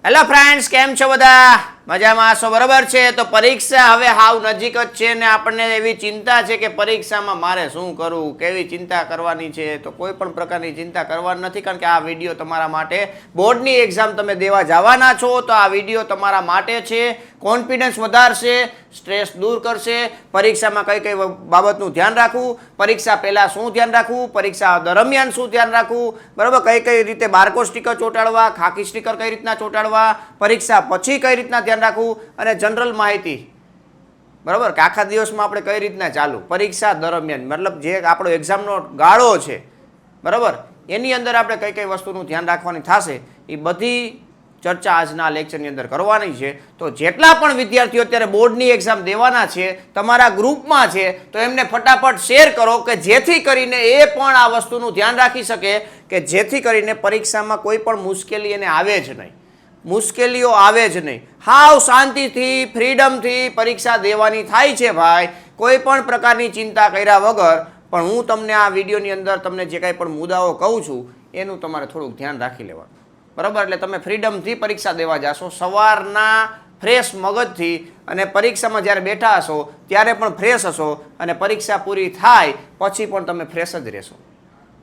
Hello friends, કેમ છો બધા? મજામાં છો? બરાબર છે. તો પરીક્ષા હવે હાવ નજીક જ છે ને આપણને એવી ચિંતા છે કે પરીક્ષામાં મારે શું કરવું, કેવી ચિંતા કરવાની છે. તો કોઈ પણ પ્રકારની ચિંતા કરવાની નથી, કારણ કે આ વિડીયો તમારા માટે બોર્ડની એક્ઝામ તમે દેવા જવાના છો તો આ વિડીયો તમારા માટે છે. કોન્ફિડન્સ વધારશે, સ્ટ્રેસ દૂર કરશે, પરીક્ષામાં કઈ કઈ બાબતનું ધ્યાન રાખવું, પરીક્ષા પહેલાં શું ધ્યાન રાખવું, પરીક્ષા દરમિયાન શું ધ્યાન રાખવું, બરાબર, કઈ કઈ રીતે બારકોડ સ્ટીકર ચોંટાડવા, ખાકી સ્ટીકર કઈ રીતના ચોંટાડવા, પરીક્ષા પછી કઈ રીતના ધ્યાન રાખવું, અને જનરલ માહિતી, બરાબર, કે આખા દિવસમાં આપણે કઈ રીતના ચાલુ, પરીક્ષા દરમિયાન મતલબ જે આપણો એક્ઝામનો ગાળો છે, બરાબર, એની અંદર આપણે કઈ કઈ વસ્તુનું ધ્યાન રાખવાની થશે એ બધી ચર્ચા આજના લેક્ચરની અંદર કરવાની છે. તો જેટલા પણ વિદ્યાર્થીઓ અત્યારે બોર્ડની એક્ઝામ દેવાના છે, તમારા ગ્રુપમાં છે, તો એમને ફટાફટ શેર કરો કે જેથી કરીને એ પણ આ વસ્તુનું ધ્યાન રાખી શકે કે જેથી કરીને પરીક્ષામાં કોઈ પણ મુશ્કેલી એને આવે જ નહીં, મુશ્કેલીઓ આવે જ નહીં. હાવ શાંતિથી, ફ્રીડમથી પરીક્ષા દેવાની થાય છે ભાઈ, કોઈ પણ પ્રકારની ચિંતા કર્યા વગર. પણ હું તમને આ વિડીયોની અંદર તમને જે કાંઈ પણ મુદ્દાઓ કહું છું એનું તમારે થોડુંક ધ્યાન રાખી લેવાનું, બરાબર. એટલે તમે ફ્રીડમથી પરીક્ષા દેવા જશો, સવારના ફ્રેશ મગજથી, અને પરીક્ષામાં જ્યારે બેઠા હશો ત્યારે પણ ફ્રેશ હશો, અને પરીક્ષા પૂરી થાય પછી પણ તમે ફ્રેશ જ રહેશો.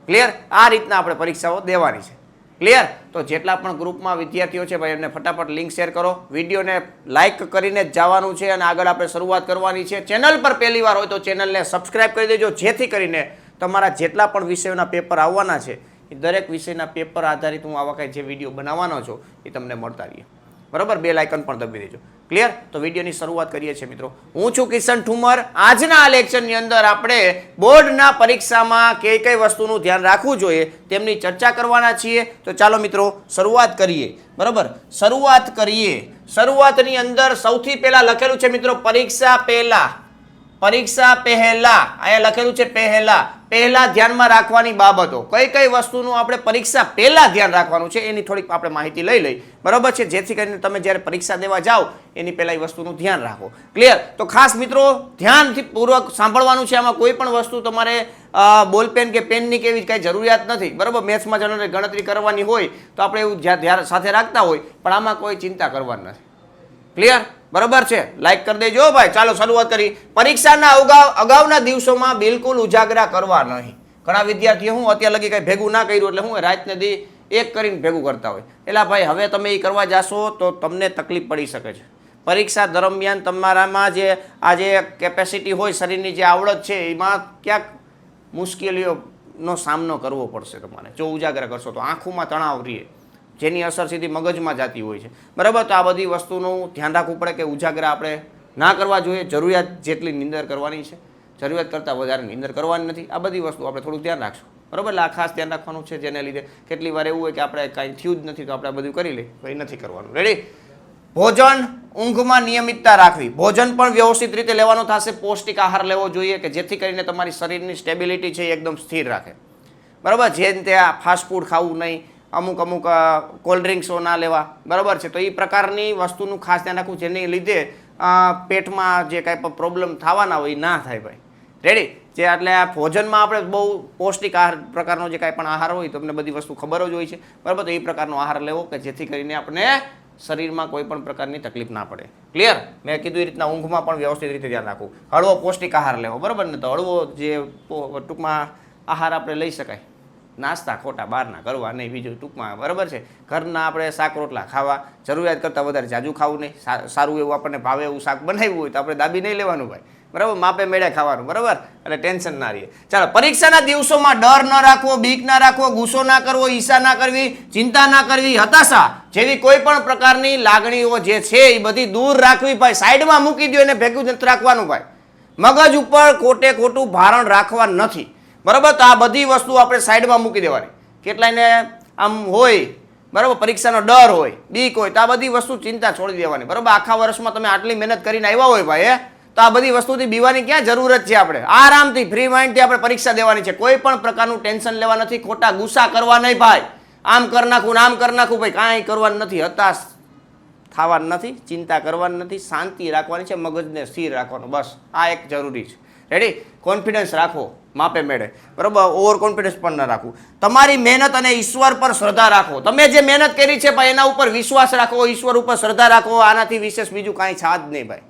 ક્લિયર? આ રીતના આપણે પરીક્ષાઓ દેવાની છે. ક્લિયર? તો જેટલા પણ ગ્રુપમાં વિદ્યાર્થીઓ છે ભાઈ એમને ફટાફટ લિંક શેર કરો, વિડીયોને લાઇક કરીને જ જવાનું છે, અને આગળ આપણે શરૂઆત કરવાની છે. ચેનલ પર પહેલી વાર હોય તો ચેનલને સબસ્ક્રાઇબ કરી દેજો, જેથી કરીને તમારા જેટલા પણ વિષયોના પેપર આવવાના છે એ દરેક વિષયના પેપર આધારિત હું આવા કાંઈ જે વિડીયો બનાવવાનો છું એ તમને મળતા રહીએ, બરાબર. બેલ આઇકન પણ દબાવી દેજો. ક્લિયર? તો વિડીયોની શરૂઆત કરીએ છીએ મિત્રો. હું છું કિશન ઠુમર. આજના આ લેક્ચરની અંદર આપણે બોર્ડના પરીક્ષામાં કઈ કઈ વસ્તુનું ધ્યાન રાખવું જોઈએ તેમની ચર્ચા કરવાના છીએ. તો ચાલો મિત્રો શરૂઆત કરીએ, બરાબર. શરૂઆત કરીએ. શરૂઆતની અંદર સૌથી પહેલા લખેલું છે મિત્રો પરીક્ષા પહેલા, પરીક્ષા પહેલા, અહીંયા લખેલું છે પહેલા. પહેલા ધ્યાનમાં રાખવાની બાબતો, કઈ કઈ વસ્તુનું આપણે પરીક્ષા પહેલા ધ્યાન રાખવાનું છે એની થોડીક આપણે માહિતી લઈ લઈ, બરાબર છે, જેથી કરીને તમે જ્યારે પરીક્ષા દેવા જાઓ એની પહેલા એ વસ્તુનું ધ્યાન રાખો. ક્લિયર? તો ખાસ મિત્રો ધ્યાનથી પૂર્વક સાંભળવાનું છે. આમાં કોઈ પણ વસ્તુ તમારે બોલપેન કે પેનની કે એવી કાંઈ જરૂરિયાત નથી, બરાબર. મેથ્સમાં જનરલી ગણતરી કરવાની હોય તો આપણે એવું ધ્યાન સાથે રાખતા હોય, પણ આમાં કોઈ ચિંતા કરવાની નથી. ક્લિયર? બરાબર છે. લાઈક કરી દેજો ભાઈ. ચાલો શરૂઆત કરી. પરીક્ષાના અગાઉના દિવસોમાં બિલકુલ ઉજાગરા કરવા નહીં. ઘણા વિદ્યાર્થીઓ હું અત્યાર લગી કઈ ભેગું ના કર્યું એટલે હું રાતને દી એક કરીને ભેગું કરતા હોય. એટલે ભાઈ હવે તમે એ કરવા જાશો તો તમને તકલીફ પડી શકે છે. પરીક્ષા દરમિયાન તમારામાં જે આ જે કેપેસિટી હોય, શરીરની જે આવડત છે, એમાં ક્યાંક મુશ્કેલીઓનો સામનો કરવો પડશે તમારે જો ઉજાગરા કરશો તો. આંખોમાં તણાવ રહે, જેની અસર સીધી મગજમાં જતી હોય છે, બરાબર. તો આ બધી વસ્તુનું ધ્યાન રાખવું પડે કે ઉજાગરા આપણે ના કરવા જોઈએ. જરૂરિયાત જેટલી નિંદર કરવાની છે, જરૂરિયાત કરતાં વધારે નિંદર કરવાની નથી. આ બધી વસ્તુ આપણે થોડુંક ધ્યાન રાખશું, બરાબર. એટલે આ ખાસ ધ્યાન રાખવાનું છે, જેને લીધે કેટલી વાર એવું હોય કે આપણે કાંઈ થયું જ નથી તો આપણે બધું કરી લઈએ, કંઈ નથી કરવાનું. રેડી? ભોજન, ઊંઘમાં નિયમિતતા રાખવી. ભોજન પણ વ્યવસ્થિત રીતે લેવાનું થશે. પૌષ્ટિક આહાર લેવો જોઈએ કે જેથી કરીને તમારી શરીરની સ્ટેબિલિટી છે એ એકદમ સ્થિર રાખે, બરાબર. જેમ તે ફાસ્ટ ફૂડ ખાવું નહીં, અમુક કોલ્ડ ડ્રિંક્સો ના લેવા, બરાબર છે. તો એ પ્રકારની વસ્તુનું ખાસ ધ્યાન રાખવું, જેને લીધે પેટમાં જે કાંઈ પણ પ્રોબ્લેમ થવાના હોય એ ના થાય ભાઈ. રેડી? જે એટલે આ ભોજનમાં આપણે બહુ પૌષ્ટિક આહાર પ્રકારનો જે કાંઈ પણ આહાર હોય તમને બધી વસ્તુ ખબર જ હોય છે, બરાબર. તો એ પ્રકારનો આહાર લેવો કે જેથી કરીને આપણે શરીરમાં કોઈ પણ પ્રકારની તકલીફ ના પડે. ક્લિયર? મેં કીધું એ રીતના ઊંઘમાં પણ વ્યવસ્થિત રીતે ધ્યાન રાખવું. હળવો પૌષ્ટિક આહાર લેવો, બરાબર ને. તો હળવો જે ટૂંકમાં આહાર આપણે લઈ શકાય, નાસ્તા ખોટા બહારના કરવા નહીં, બીજું ટૂંકમાં, બરાબર છે. ઘરના આપણે શાક રોટલા ખાવા, જરૂરિયાત કરતાં વધારે જાજુ ખાવું નહીં. સારું એવું આપણને ભાવે એવું શાક બનાવ્યું હોય તો આપણે દાબી નહીં લેવાનું ભાઈ, બરાબર. માપે મેળે ખાવાનું, બરાબર. એટલે ટેન્શન ના રહીએ. ચાલો, પરીક્ષાના દિવસોમાં ડર ન રાખવો, બીક ના રાખવો, ગુસ્સો ના કરવો, ઈર્ષા ના કરવી, ચિંતા ના કરવી, હતાશા જેવી કોઈ પણ પ્રકારની લાગણીઓ જે છે એ બધી દૂર રાખવી ભાઈ. સાઈડમાં મૂકી દો, એને ભેગું નથી રાખવાનું ભાઈ. મગજ ઉપર ખોટે ખોટું ભારણ રાખવા નથી, બરાબર. તો આ બધી વસ્તુ આપણે સાઈડમાં મૂકી દેવાની. કેટલાયને આમ હોય, બરાબર, પરીક્ષાનો ડર હોય, બીક હોય, તો આ બધી વસ્તુ ચિંતા છોડી દેવાની, બરાબર. આખા વર્ષમાં તમે આટલી મહેનત કરીને આવ્યા હોય ભાઈ, તો આ બધી વસ્તુથી બીવાની ક્યાં જરૂરત છે? આપણે આરામથી ફ્રી માઇન્ડથી આપણે પરીક્ષા દેવાની છે. કોઈ પણ પ્રકારનું ટેન્શન લેવા નથી, ખોટા ગુસ્સા કરવા નહીં ભાઈ. આમ કરી નાખું, આમ કરી નાખું ભાઈ, કાંઈ કરવાનું નથી. હતાશ થવાનું નથી, ચિંતા કરવાની નથી, શાંતિ રાખવાની છે, મગજને સ્થિર રાખવાનું, બસ આ એક જરૂરી છે. રેડી? કોન્ફિડન્સ રાખો, માપે મેળે, બરોબર. ઓવર કોન્ફિડન્સ પણ ન રાખવું. તમારી મહેનત અને ઈશ્વર પર શ્રદ્ધા રાખો. તમે જે મહેનત કરી છે ભાઈ એના ઉપર વિશ્વાસ રાખો, ઈશ્વર ઉપર શ્રદ્ધા રાખો. આનાથી વિશેષ બીજું કાંઈ છે જ નહીં ભાઈ,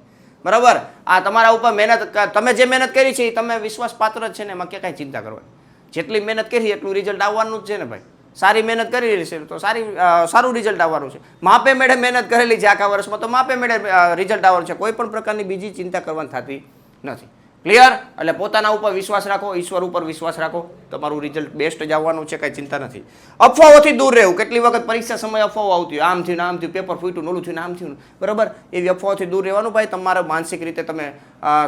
બરાબર. આ તમારા ઉપર મહેનત, તમે જે મહેનત કરી છે એ તમે વિશ્વાસ પાત્ર જ છે ને, એમાં ક્યાં કાંઈ ચિંતા કરવાની. જેટલી મહેનત કરી એટલું રિઝલ્ટ આવવાનું જ છે ને ભાઈ. સારી મહેનત કરી છે તો સારું રિઝલ્ટ આવવાનું છે. માપે મેળે મહેનત કરેલી છે આખા વર્ષમાં તો માપે મેળે રિઝલ્ટ આવવાનું છે. કોઈ પણ પ્રકારની બીજી ચિંતા કરવાની થતી નથી. ક્લિયર? એટલે પોતાના ઉપર વિશ્વાસ રાખો, ઈશ્વર ઉપર વિશ્વાસ રાખો, તમારું રિઝલ્ટ બેસ્ટ જ આવવાનું છે, કાંઈ ચિંતા નથી. અફવાઓથી દૂર રહેવું. કેટલી વખત પરીક્ષા સમયે અફવાઓ આવતી હોય, આમ થયું, પેપર ફૂટ્યું, નોલું થયું, આમ થયું, બરાબર. એવી અફવાઓથી દૂર રહેવાનું ભાઈ. તમારા માનસિક રીતે તમે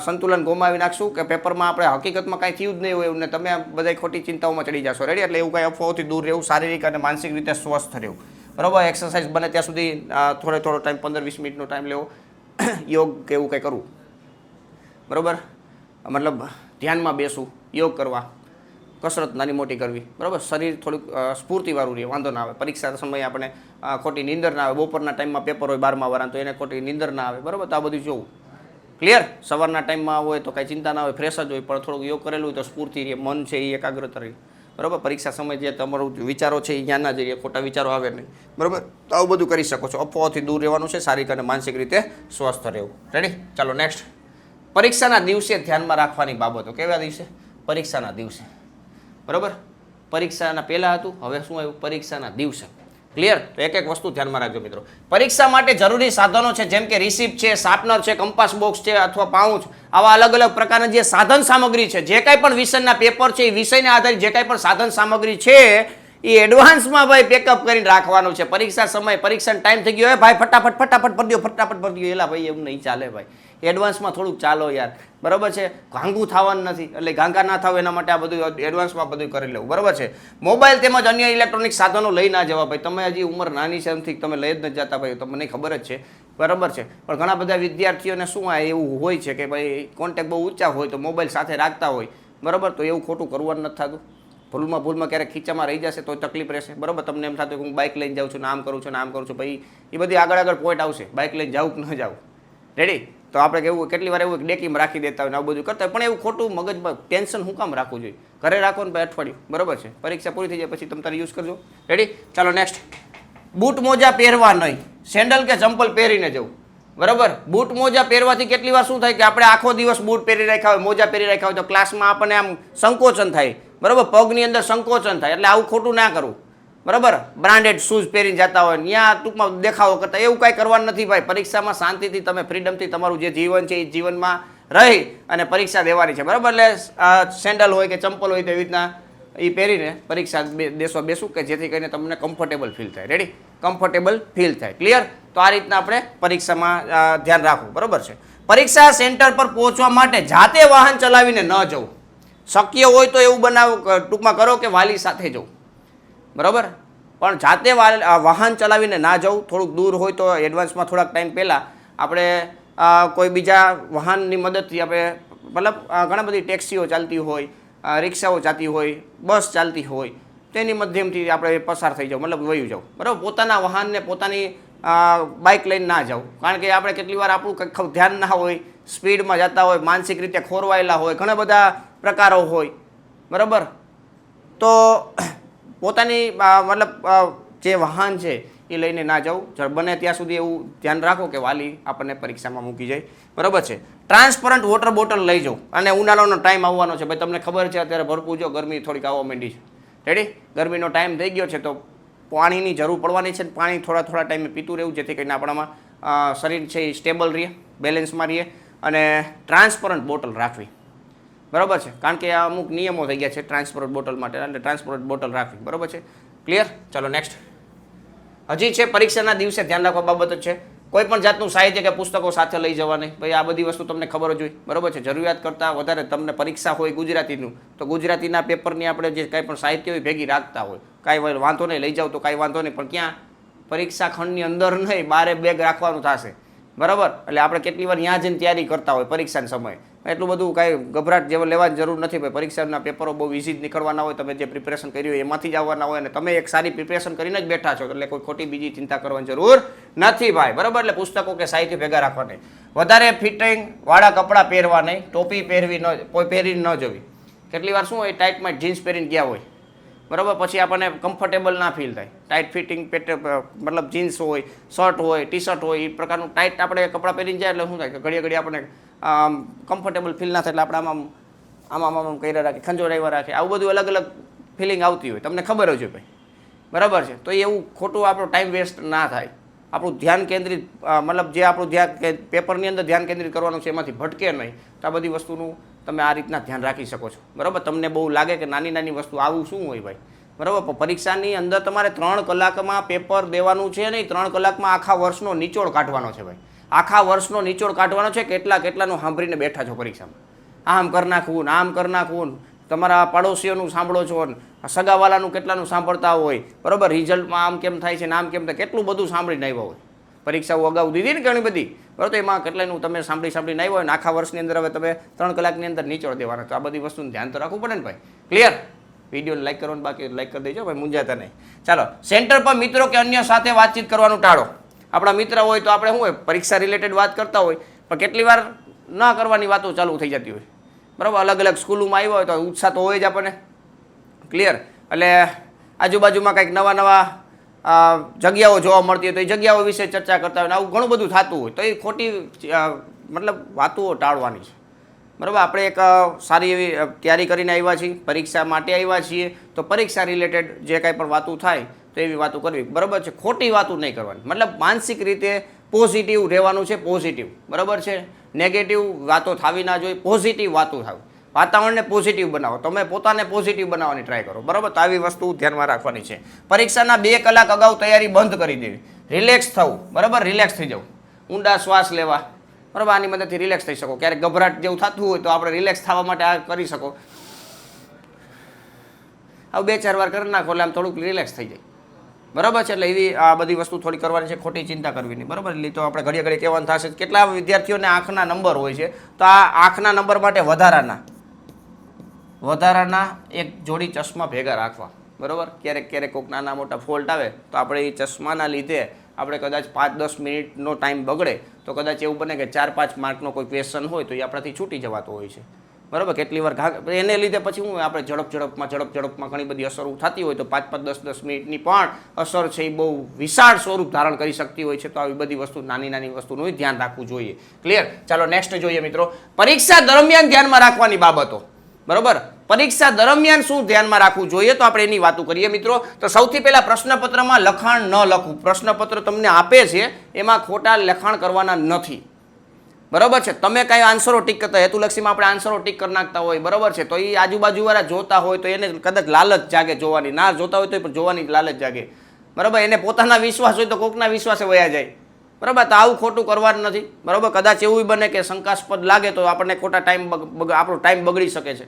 સંતુલન ગુમાવી નાખશું કે પેપરમાં આપણે હકીકતમાં કાંઈ થયું જ નહીં હોય ને તમે બધા ખોટી ચિંતાઓમાં ચડી જશો. રેડી? એટલે એવું કાંઈ અફવાઓથી દૂર રહેવું, શારીરિક અને માનસિક રીતે સ્વસ્થ રહેવું, બરાબર. એક્સરસાઇઝ બને ત્યાં સુધી થોડો ટાઈમ 15-20 મિનિટનો ટાઈમ લેવો. યોગ કે એવું કંઈ કરવું, બરાબર. મતલબ ધ્યાનમાં બેસવું, યોગ કરવા, કસરત નાની મોટી કરવી, બરાબર. શરીર થોડુંક સ્ફૂર્તિવાળું રહે, વાંધો ના આવે. પરીક્ષા સમયે આપણે ખોટી નીંદર ના આવે. બપોરના ટાઈમમાં પેપર હોય 12મા વાળા તો એને ખોટી નીંદર ના આવે, બરાબર. તો આ બધું જોવું. ક્લિયર? સવારના ટાઈમમાં હોય તો કાંઈ ચિંતા ના હોય, ફ્રેશ જ હોય, પણ થોડુંક યોગ કરેલું હોય તો સ્ફૂર્તિ રહે, મન છે એ એકાગ્રતા રહે, બરાબર. પરીક્ષા સમયે જે તમારું વિચારો છે એ જ્ઞાન ના જઈએ, ખોટા વિચારો આવે નહીં, બરાબર. તો આવું બધું કરી શકો છો. અફવાઓથી દૂર રહેવાનું છે, શારીરિક અને માનસિક રીતે સ્વસ્થ રહેવું. રેડી? ચાલો નેક્સ્ટ. પરીક્ષાના દિવસે ધ્યાનમાં રાખવાની બાબતો. કેવા દિવસે? પરીક્ષાના દિવસે, બરાબર. પરીક્ષાના પહેલાં હતું, હવે શું આવ્યું? પરીક્ષાના દિવસે. ક્લિયર? તો એક એક વસ્તુ ધ્યાનમાં રાખજો મિત્રો. પરીક્ષા માટે જરૂરી સાધનો છે, જેમ કે રિસિપ્ટ છે, શાર્પનર છે, કંપાસ બોક્સ છે અથવા પાઉચ, આવા અલગ અલગ પ્રકારના જે સાધન સામગ્રી છે, જે કાંઈ પણ વિષયના પેપર છે એ વિષયને આધારિત જે કાંઈ પણ સાધન સામગ્રી છે એ એડવાન્સમાં ભાઈ પેકઅપ કરીને રાખવાનું છે. પરીક્ષા સમય, પરીક્ષાનો ટાઈમ થઈ ગયો, ભાઈ ફટાફટ ભરી દો, એલા ભાઈ એવું નહીં ચાલે ભાઈ. એડવાન્સમાં થોડુંક ચાલો યાર, બરાબર છે. ઘાંઘું થવાનું નથી, એટલે ઘાંઘા ના થાવ એના માટે આ બધું એડવાન્સમાં બધું કરી લેવું, બરાબર છે. મોબાઈલ તેમજ અન્ય ઇલેક્ટ્રોનિક સાધનો લઈ ના જવા ભાઈ. તમે હજી ઉંમર નાની છે એમથી તમે લઈ જ નથી જતા ભાઈ, તમને ખબર જ છે, બરાબર છે. પણ ઘણા બધા વિદ્યાર્થીઓને શું આ એવું હોય છે કે ભાઈ કોન્ટેક્ટ બહુ ઊંચા હોય તો મોબાઈલ સાથે રાખતા હોય, બરાબર. તો એવું ખોટું કરવાનું નથી થતું. ભૂલમાં ક્યારેક ખીચામાં રહી જશે તો તકલીફ રહેશે, બરાબર. તમને એમ થતું કે હું બાઇક લઈને જાઉં છું, આમ કરું છું, આમ કરું છું, ભાઈ એ બધી આગળ પોઈન્ટ આવશે. બાઇક લઈને જાવું કે ન જાવું, રેડી? તો આપણે કેવું કેટલી વાર એવું ડેકીમાં રાખી દેતા હોય ને આવું બધું કરતા હોય, પણ એવું ખોટું મગજમાં ટેન્શન શું કામ રાખવું જોઈએ? ઘરે રાખો ને ભાઈ અઠવાડિયું, બરાબર છે. પરીક્ષા પૂરી થઈ જાય પછી તમે તારે યુઝ કરજો. રેડી? ચાલો નેક્સ્ટ. બૂટ મોજા પહેરવા નહીં, સેન્ડલ કે ચંપલ પહેરીને જવું, બરાબર. બૂટ મોજા પહેરવાથી કેટલી વાર શું થાય કે આપણે આખો દિવસ બૂટ પહેરી રાખ્યા હોય, મોજા પહેરી રાખ્યા હોય તો ક્લાસમાં આપણને આમ સંકોચન થાય, બરાબર. પગની અંદર સંકોચન થાય, એટલે આવું ખોટું ના કરવું, બરાબર. બ્રાન્ડેડ શૂઝ પહેરીને જતા હોય ત્યાં ટૂંકમાં દેખાવો કરતા એવું કાંઈ કરવાનું નથી ભાઈ. પરીક્ષામાં શાંતિથી તમે ફ્રીડમથી તમારું જે જીવન છે એ જીવનમાં રહી અને પરીક્ષા દેવાની છે, બરાબર. એટલે સેન્ડલ હોય કે ચંપલ હોય તો એવી રીતના એ પહેરીને પરીક્ષા બેસું કે જેથી કરીને તમને કમ્ફર્ટેબલ ફીલ થાય. રેડી? કમ્ફર્ટેબલ ફીલ થાય. ક્લિયર? તો આ રીતના આપણે પરીક્ષામાં ધ્યાન રાખવું, બરાબર છે. પરીક્ષા સેન્ટર પર પહોંચવા માટે જાતે વાહન ચલાવીને ન જવું. શક્ય હોય તો એવું બનાવો, ટૂંકમાં કરો કે વાલી સાથે જવું, બરાબર. પણ જાતે વાહન ચલાવીને ના જવું. થોડુંક દૂર હોય તો એડવાન્સમાં થોડાક ટાઈમ પહેલાં આપણે કોઈ બીજા વાહનની મદદથી આપણે, મતલબ ઘણા બધી ટેક્સીઓ ચાલતી હોય, રિક્ષાઓ ચાલતી હોય, બસ ચાલતી હોય, તેની માધ્યમથી આપણે પસાર થઈ જાવ, મતલબ વયું જાવ, બરાબર. પોતાના વાહનને પોતાની બાઇક લઈને ના જાવ, કારણ કે આપણે કેટલી વાર આપણું કંઈક ધ્યાન ના હોય, સ્પીડમાં જતા હોય, માનસિક રીતે ખોરવાયેલા હોય, ઘણા બધા પ્રકારો હોય, બરાબર. તો પોતાની મતલબ જે વાહન છે એ લઈને ના જવું. બને ત્યાં સુધી એવું ધ્યાન રાખો કે વાલી આપણને પરીક્ષામાં મૂકી જાય, બરાબર છે. ટ્રાન્સપરન્ટ વોટર બોટલ લઈ જાઓ. અને ઉનાળાનો ટાઈમ આવવાનો છે ભાઈ, તમને ખબર છે અત્યારે ભરપૂર જો ગરમી થોડીક આવવા માંડી છે. રેડી? ગરમીનો ટાઈમ થઈ ગયો છે તો પાણીની જરૂર પડવાની છે. પાણી થોડા ટાઈમે પીતું રહેવું જેથી કરીને આપણામાં શરીર છે એ સ્ટેબલ રહે, બેલેન્સમાં રહે. અને ટ્રાન્સપરન્ટ બોટલ રાખવી, બરાબર છે. કારણ કે આ અમુક નિયમો થઈ ગયા છે ટ્રાન્સપરન્ટ બોટલ માટે, એટલે ટ્રાન્સપરન્ટ બોટલ રાખવી, બરાબર છે. ક્લિયર? ચાલો નેક્સ્ટ. હજી છે પરીક્ષાના દિવસે ધ્યાન રાખવા બાબત જ છે. કોઈ પણ જાતનું સાહિત્ય કે પુસ્તકો સાથે લઈ જવા નહીં ભાઈ. આ બધી વસ્તુ તમને ખબર જ હોય, બરાબર છે. જરૂરિયાત કરતાં વધારે તમને પરીક્ષા હોય ગુજરાતીનું તો ગુજરાતીના પેપરની આપણે જે કાંઈ પણ સાહિત્ય હોય ભેગી રાખતા હોય, કાંઈ વાંધો નહીં, લઈ જાવ તો કાંઈ વાંધો નહીં. પણ ક્યાં? પરીક્ષા ખંડની અંદર નહીં, બારે બેગ રાખવાનું થશે, બરાબર. એટલે આપણે કેટલી વાર ત્યાં જઈને તૈયારી કરતા હોય પરીક્ષાના સમયે. એટલું બધું કાંઈ ગભરાટ જેવું લેવાની જરૂર નથી ભાઈ. પરીક્ષાના પેપરો બહુ ઇઝી જ નીકળવાના હોય, તમે જે પ્રિપેરેશન કરી હોય એમાંથી જ આવવાના હોય, અને તમે એક સારી પ્રિપેરેશન કરીને જ બેઠા છો, એટલે કોઈ ખોટી બીજી ચિંતા કરવાની જરૂર નથી ભાઈ, બરાબર. એટલે પુસ્તકો કે સાહિત્ય ભેગા રાખવા નહીં. વધારે ફિટિંગ વાળા કપડાં પહેરવા નહીં, ટોપી પહેરવી ન, કોઈ પહેરી ન જવી, કેટલી વાર શું હોય, ટાઈટમાં જીન્સ પહેરીને ગયા હોય, બરાબર, પછી આપણને કમ્ફર્ટેબલ ના ફીલ થાય. ટાઈટ ફિટિંગ મતલબ જીન્સ હોય, શર્ટ હોય, ટી શર્ટ હોય, એ પ્રકારનું ટાઈટ આપણે કપડાં પહેરીને જાય એટલે શું થાય કે ઘડીએ ઘડી આપણે કમ્ફર્ટેબલ ફીલ ના થાય, એટલે આપણે આમાં કર્યા રાખે, ખંજોરાવ્યા રાખે, આવું બધું અલગ અલગ ફિલિંગ આવતી હોય, તમને ખબર જ હોય ભાઈ, બરાબર છે. તો એવું ખોટું આપણો ટાઈમ વેસ્ટ ના થાય, આપણું ધ્યાન કેન્દ્રિત મતલબ જે આપણું ધ્યાન પેપરની અંદર ધ્યાન કેન્દ્રિત કરવાનું છે એમાંથી ભટકે નહીં. તો આ બધી વસ્તુનું તમે આ રીતના ધ્યાન રાખી શકો છો, બરાબર. તમને બહુ લાગે કે નાની નાની વસ્તુ આવું શું હોય ભાઈ, બરાબર. પરીક્ષાની અંદર તમારે 3 કલાકમાં પેપર દેવાનું છે નહીં, 3 કલાકમાં આખા વર્ષનો નિચોડ કાઢવાનો છે ભાઈ, આખા વર્ષનો નિચોડ કાઢવાનો છે. કેટલાનું સાંભળીને બેઠા છો પરીક્ષામાં, આમ કરી નાખવું, આમ કરી નાખવું, તમારા પડોશીઓનું સાંભળો છો, સગાવાલાનું કેટલાનું સાંભળતા હોય, બરાબર. રિઝલ્ટમાં આમ કેમ થાય છે ને આમ કેમ થાય, કેટલું બધું સાંભળીને આવ્યા હોય. પરીક્ષાઓ અગાઉ દીધી ને ઘણી બધી, બરાબર. તો એમાં કેટલાનું તમે સાંભળીને આવ્યા હોય ને આખા વર્ષની અંદર હવે તમે 3 કલાકની અંદર નિચોડ દેવાના. તો આ બધી વસ્તુનું ધ્યાન તો રાખવું પડે ને ભાઈ. ક્લિયર? વિડીયોને લાઈક કરવાનું બાકી લાઈક કરી દેજો ભાઈ, મૂંઝાતા નહીં. ચાલો, સેન્ટર પર મિત્રો કે અન્ય સાથે વાતચીત કરવાનું ટાળો. આપણા મિત્ર હોય તો આપણે શું હોય, પરીક્ષા રિલેટેડ વાત કરતા હોય, પણ કેટલી વાર ન કરવાની વાતો ચાલુ થઈ જતી હોય, બરાબર. અલગ અલગ સ્કૂલોમાં આવ્યા હોય તો ઉત્સાહ તો હોય જ આપણને. ક્લિયર? એટલે આજુબાજુમાં કંઈક નવા જગ્યાઓ જોવા મળતી હોય તો એ જગ્યાઓ વિશે ચર્ચા કરતા હોય ને આવું ઘણું બધું થતું હોય, તો એ ખોટી મતલબ વાતો ટાળવાની છે, બરાબર. આપણે એક સારી એવી તૈયારી કરીને આવ્યા છીએ, પરીક્ષા માટે આવ્યા છીએ, તો પરીક્ષા રિલેટેડ જે કાંઈ પણ વાતો થાય તો એવી વાતો કરવી, બરાબર છે. ખોટી વાતો નહીં કરવાની, મતલબ માનસિક રીતે પોઝિટિવ રહેવાનું છે, પોઝિટિવ, બરાબર છે. નેગેટિવ વાતો થવી ના જોઈએ, પોઝિટિવ વાતો થાય. વાતાવરણને પોઝિટિવ બનાવો, તમે પોતાને પોઝિટિવ બનાવવાની ટ્રાય કરો, બરાબર. તો આવી વસ્તુ ધ્યાનમાં રાખવાની છે. પરીક્ષાના 2 કલાક અગાઉ તૈયારી બંધ કરી દેવી, રિલેક્સ થવું, બરાબર. રિલેક્સ થઈ જવું, ઊંડા શ્વાસ લેવા, બરાબર. આની મદદથી રિલેક્સ થઈ શકો. ક્યારેક ગભરાટ જેવું થતું હોય તો આપણે રિલેક્સ થવા માટે આ કરી શકો. આવું 2-4 વાર કરી નાખો એટલે આમ થોડુંક રિલેક્સ થઈ જાય, બરાબર છે. એટલે એવી આ બધી વસ્તુ થોડી કરવાની છે, ખોટી ચિંતા કરવી નહીં, બરાબર. એટલે તો આપણે ઘડીએ ઘડી કહેવાનું થશે. કેટલા વિદ્યાર્થીઓને આંખના નંબર હોય છે, તો આ આંખના નંબર માટે વધારાના એક જોડી ચશ્મા ભેગા રાખવા, બરાબર. ક્યારેક કોઈક નાના મોટા ફોલ્ટ આવે તો આપણે એ ચશ્માના લીધે આપણે કદાચ 5-10 મિનિટનો ટાઈમ બગડે તો કદાચ એવું બને કે 4-5 માર્કનો કોઈ ક્વેશ્ચન હોય તો એ આપણાથી છૂટી જવાતો હોય છે, બરાબર. કેટલી વાર એને લીધે પછી હું આપણે ઝડપમાં ઘણી બધી અસરો થતી હોય તો 5-5, 10-10 મિનિટની પણ અસર છે એ બહુ વિશાળ સ્વરૂપ ધારણ કરી શકતી હોય છે. તો આવી બધી વસ્તુ નાની વસ્તુનું ધ્યાન રાખવું જોઈએ. ક્લિયર? ચાલો નેક્સ્ટ જોઈએ મિત્રો, પરીક્ષા દરમિયાન ધ્યાનમાં રાખવાની બાબતો, બરાબર. પરીક્ષા દરમિયાન શું ધ્યાનમાં રાખવું જોઈએ તો આપણે એની વાતો કરીએ મિત્રો. તો સૌથી પહેલા પ્રશ્નપત્રમાં લખાણ ન લખવું. પ્રશ્નપત્ર તમને આપે છે એમાં ખોટા લખાણ કરવાના નથી, બરાબર છે. તમે કાંઈ આન્સરો ટીક કરતા, હેતુલક્ષીમાં આપણે આન્સરો ટીક કરી નાખતા હોય, બરાબર છે. તો એ આજુબાજુવાળા જોતા હોય તો એને કદાચ લાલચ જાગે જોવાની, ના જોતા હોય તો પણ જોવાની લાલચ જાગે, બરાબર. એને પોતાના વિશ્વાસ હોય તો કોકના વિશ્વાસે વયા જાય, બરાબર. તો આવું ખોટું કરવાનું નથી, બરાબર. કદાચ એવું બને કે શંકાસ્પદ લાગે તો આપણને ખોટા આપણો ટાઈમ બગડી શકે છે,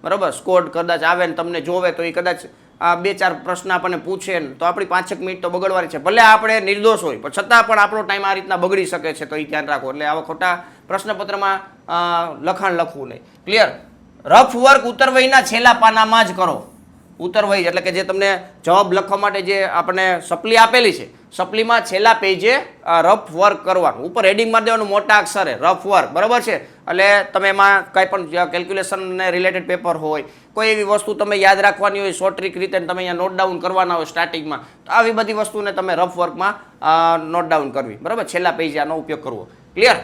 બરાબર. સ્કોડ કદાચ આવે ને તમને જોવે તો એ કદાચ 2-4 પ્રશ્ન આપણને પૂછે ને તો આપણી 5-6 મિનિટ તો બગડવાની છે. ભલે આપણે નિર્દોષ હોય પણ છતાં પણ આપણો ટાઈમ આ રીતના બગડી શકે છે, તો એ ધ્યાન રાખો. એટલે આવા ખોટા પ્રશ્નપત્રમાં લખાણ લખવું નહીં. ક્લિયર? રફ વર્ક ઉત્તરવહીના છેલ્લા પાનામાં જ કરો. ઉત્તરવહી એટલે કે જે તમને જવાબ લખવા માટે જે આપણે સપ્લી આપેલી છે, સપ્લીમાં છેલ્લા પેજે રફ વર્ક કરવાનું, ઉપર હેડિંગ મારી દેવાનું મોટા અક્ષરે રફ વર્ક, બરાબર છે. એટલે તમે એમાં કંઈ પણ કેલ્ક્યુલેશનને રિલેટેડ પેપર હોય, કોઈ એવી વસ્તુ તમે યાદ રાખવાની હોય શોર્ટ ટ્રીક રીતે તમે અહીંયા નોટ ડાઉન કરવાના હોય સ્ટાર્ટિંગમાં, તો આવી બધી વસ્તુને તમે રફ વર્કમાં નોટ ડાઉન કરવી, બરાબર. છેલ્લા પેજે આનો ઉપયોગ કરવો. ક્લિયર?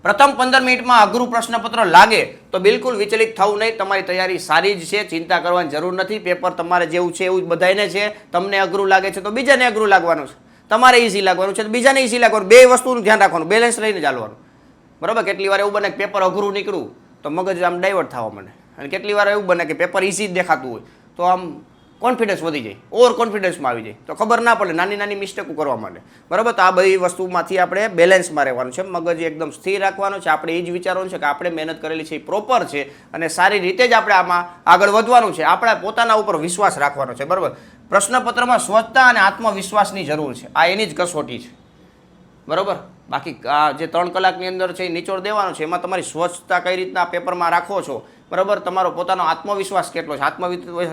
પ્રથમ 15 મિનિટમાં અઘરું પ્રશ્નપત્ર લાગે તો બિલકુલ વિચલિત થવું નહીં. તમારી તૈયારી સારી જ છે, ચિંતા કરવાની જરૂર નથી. પેપર તમારે જેવું છે એવું જ બધાને છે. તમને અઘરું લાગે છે તો બીજાને અઘરું લાગવાનું છે, તમારે ઇઝી લાગવાનું છે તો બીજાને ઇઝી લાગવાનું. બે વસ્તુનું ધ્યાન રાખવાનું, બેલેન્સ રહીને ચાલવાનું, બરાબર. કેટલી વાર એવું બને કે પેપર અઘરું નીકળ્યું તો મગજ આમ ડાયવર્ટ થવા મને, અને કેટલી વાર એવું બને કે પેપર ઇઝી જ દેખાતું હોય તો આમ કોન્ફિડન્સ વધી જાય, ઓવર કોન્ફિડન્સમાં આવી જાય, તો ખબર ના પડે, નાની મિસ્ટેકો કરવા માંડે, બરાબર. તો આ બધી વસ્તુમાંથી આપણે બેલેન્સમાં રહેવાનું છે, મગજ એકદમ સ્થિર રાખવાનું છે. આપણે એ જ વિચારવાનું છે કે આપણે મહેનત કરેલી છે એ પ્રોપર છે અને સારી રીતે જ આપણે આમાં આગળ વધવાનું છે. આપણે પોતાના ઉપર વિશ્વાસ રાખવાનો છે, બરાબર. પ્રશ્નપત્રમાં સ્વચ્છતા અને આત્મવિશ્વાસની જરૂર છે, આ એની જ કસોટી છે, બરાબર. બાકી આ જે 3 કલાકની અંદર છે એ નિચોડ દેવાનો છે, એમાં તમારી સ્વચ્છતા કઈ રીતના પેપરમાં રાખો છો, બરાબર. તમારો પોતાનો આત્મવિશ્વાસ કેટલો છે.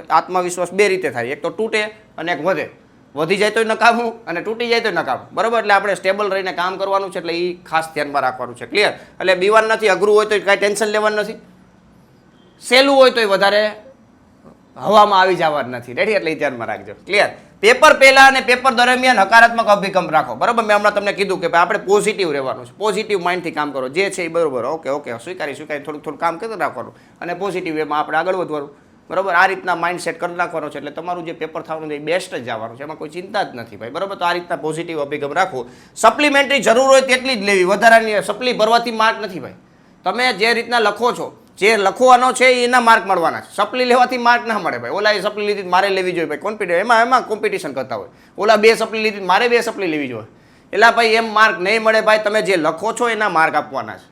આત્મવિશ્વાસ 2 રીતે થાય, એક તો તૂટે અને એક વધે. વધી જાય તો નકામું અને તૂટી જાય તો નકામું, બરાબર. એટલે આપણે સ્ટેબલ રહીને કામ કરવાનું છે, એટલે એ ખાસ ધ્યાનમાં રાખવાનું છે. ક્લિયર? એટલે બીવાનું નથી, અઘરું હોય તો કાંઈ ટેન્શન લેવાનું નથી, સહેલું હોય તો એ વધારે હવામાં આવી જવા જ નથી. રેડી? એટલે એ ધ્યાનમાં રાખજો. ક્લિયર? પેપર પહેલા અને પેપર દરમિયાન હકારાત્મક અભિગમ રાખો. બરાબર? મેં હમણાં તમને કીધું કે આપણે પોઝિટિવ રહેવાનું છે, પોઝિટિવ માઇન્ડથી કામ કરો, જે છે એ બરોબર, ઓકે ઓકે, સ્વીકારી થોડું કામ કરતું રાખવાનું અને પોઝિટિવ વેમાં આપણે આગળ વધવાનું. બરાબર? આ રીતના માઇન્ડ સેટ કરી નાખવાનો છે એટલે તમારું જે પેપર થવાનું છે એ બેસ્ટ જ જવાનું છે, એમાં કોઈ ચિંતા જ નથી ભાઈ. બરાબર? તો આ રીતના પોઝિટિવ અભિગમ રાખો. સપ્લિમેન્ટરી જરૂર હોય તેટલી જ લેવી, વધારાની સપ્લી ભરવાથી માર્ક નથી ભાઈ. તમે જે રીતના લખો છો, જે લખવાનો છે એના માર્ક મળવાના છે. સપ્લી લેવાથી માર્ક ના મળે ભાઈ. ઓલા એ સપ્લી લીધી મારે લેવી જોઈએ ભાઈ, કોમ્પિટિશન એમાં કોમ્પિટિશન કરતા હોય. ઓલા 2 સપ્લી લીધી મારે 2 સપ્લી લેવી જોઈએ, એટલે ભાઈ એમ માર્ક નહીં મળે ભાઈ. તમે જે લખો છો એના માર્ક આપવાના છે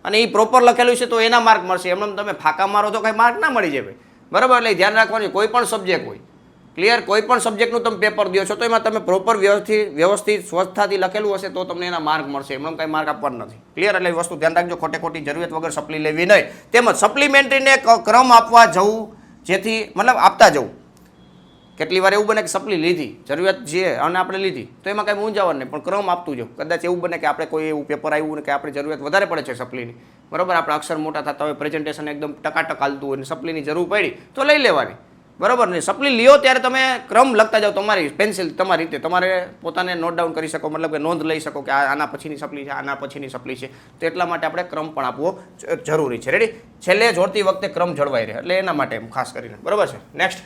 અને એ પ્રોપર લખેલું છે તો એના માર્ક મળશે. એમને તમે ફાંકા મારો તો કંઈ માર્ક ના મળી જાય ભાઈ. બરાબર? એટલે ધ્યાન રાખવાનું, કોઈ પણ સબ્જેક્ટ હોય, ક્લિયર, કોઈ પણ સબ્જેક્ટનું તમે પેપર દો છો તો એમાં તમે પ્રોપર વ્યવસ્થિત સ્વચ્છતાથી લખેલું હશે તો તમને એના માર્ક મળશે, એમને કંઈ માર્ક આપવાનું નથી. ક્લિયર? એટલે વસ્તુ ધ્યાન રાખજો, ખોટી જરૂરિયાત વગર સપ્લી લેવી નહીં. તેમજ સપ્લિમેન્ટરીને ક્રમ આપવા જવું, જેથી મતલબ આપતા જવું. કેટલી વાર એવું બને કે સપ્લી લીધી, જરૂરિયાત છે અને આપણે લીધી તો એમાં કંઈ મૂંઝાવાનું નહીં, પણ ક્રમ આપતું જવું. કદાચ એવું બને કે આપણે કોઈ એવું પેપર આવ્યું ને કે આપણે જરૂરિયાત વધારે પડે છે સપ્લીની, બરાબર, આપણે અક્ષર મોટા થતા હોય, પ્રેઝન્ટેશન એકદમ ટકાટક હાલતું હોય અને સપ્લીની જરૂર પડી તો લઈ લેવાની. બરાબર ને? સપ્લી લ્યો ત્યારે તમે ક્રમ લખતા જાઓ, તમારી પેન્સિલ તમારી રીતે તમારે પોતાને નોટ ડાઉન કરી શકો, મતલબ કે નોંધ લઈ શકો કે આના પછીની સપ્લી છે, આના પછીની સપ્લી છે. તો એટલા માટે આપણે ક્રમ પણ આપવો જરૂરી છે. રેડી? છેલ્લે જોડતી વખતે ક્રમ જળવાઈ રહે એટલે એના માટે ખાસ કરીને. બરાબર છે? નેક્સ્ટ,